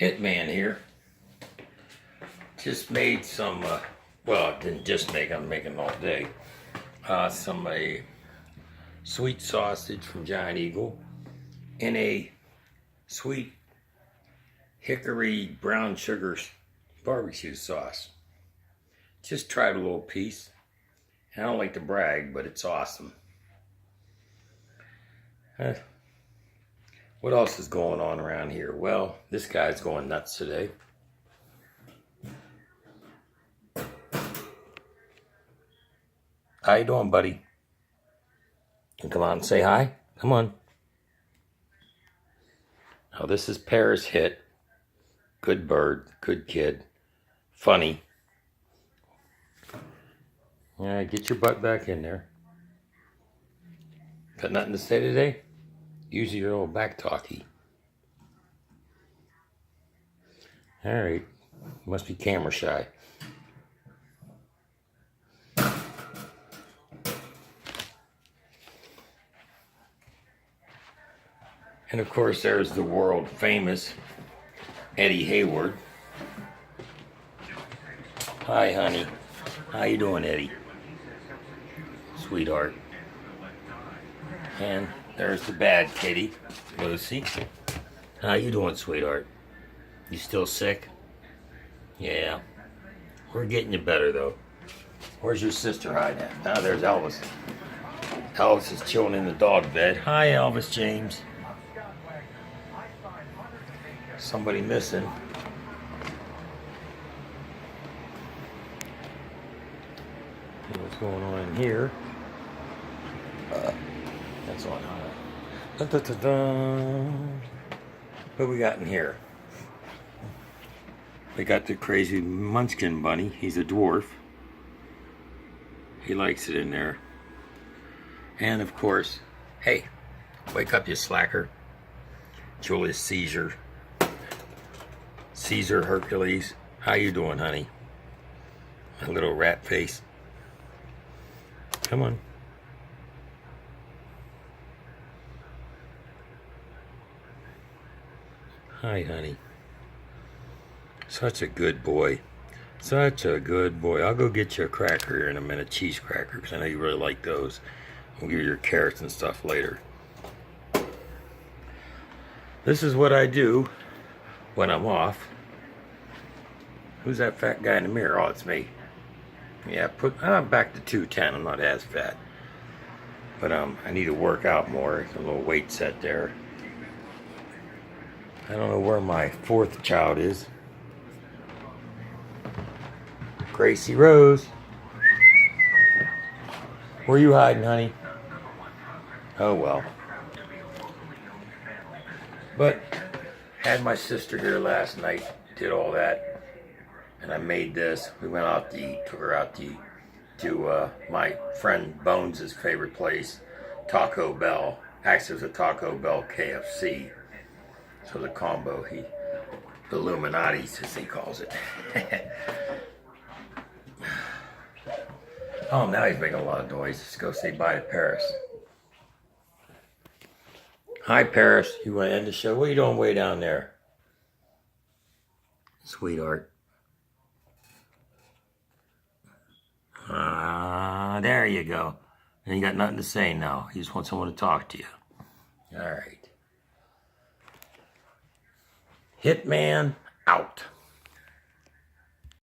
Hitman here. Just made some, well, I didn't just make, I'm making all day. Some sweet sausage from Giant Eagle in a sweet hickory brown sugar barbecue sauce. Just tried a little piece. I don't like to brag, but it's awesome. What else is going on around here? Well, this guy's going nuts today. How you doing, buddy? Come on and say hi. Come on. Now, this is Paris Hit. Good bird, good kid, funny. Yeah, get your butt back in there. Got nothing to say today? Use your old back talkie. All right, must be camera shy. And of course, there's the world famous Eddie Hayward. Hi, honey. How you doing, Eddie? Sweetheart. And there's the bad kitty, Lucy. How you doing, sweetheart? You still sick? Yeah. We're getting you better, though. Where's your sister hiding at? Now there's Elvis. Elvis is chilling in the dog bed. Hi, Elvis James. Somebody missing. What's going on in here? That's on high. Dun, dun, dun, dun. What we got in here? We got the crazy Munchkin bunny. He's a dwarf. He likes it in there. And of course, hey, wake up, you slacker. Julius Caesar. Caesar Hercules. How you doing, honey? My little rat face. Come on. Hi, honey. Such a good boy. Such a good boy. I'll go get you a cracker here in a minute, cheese cracker, because I know you really like those. I'll give you your carrots and stuff later. This is what I do when I'm off. Who's that fat guy in the mirror? Oh, it's me. Yeah, I'm back to 210. I'm not as fat. But I need to work out more. A little weight set there. I don't know where my fourth child is. Gracie Rose. Where you hiding, honey? Oh, well. But had my sister here last night. Did all that. And I made this. We went out to eat. Took her out to eat to my friend Bones' favorite place, Taco Bell. Actually, it was a Taco Bell KFC. So the combo, the Illuminati's, as he calls it. Oh, now he's making a lot of noise. Let's go say bye to Paris. Hi, Paris. You want to end the show? What are you doing way down there? Sweetheart. There you go. And you got nothing to say now. You just want someone to talk to you. All right. Hitman out.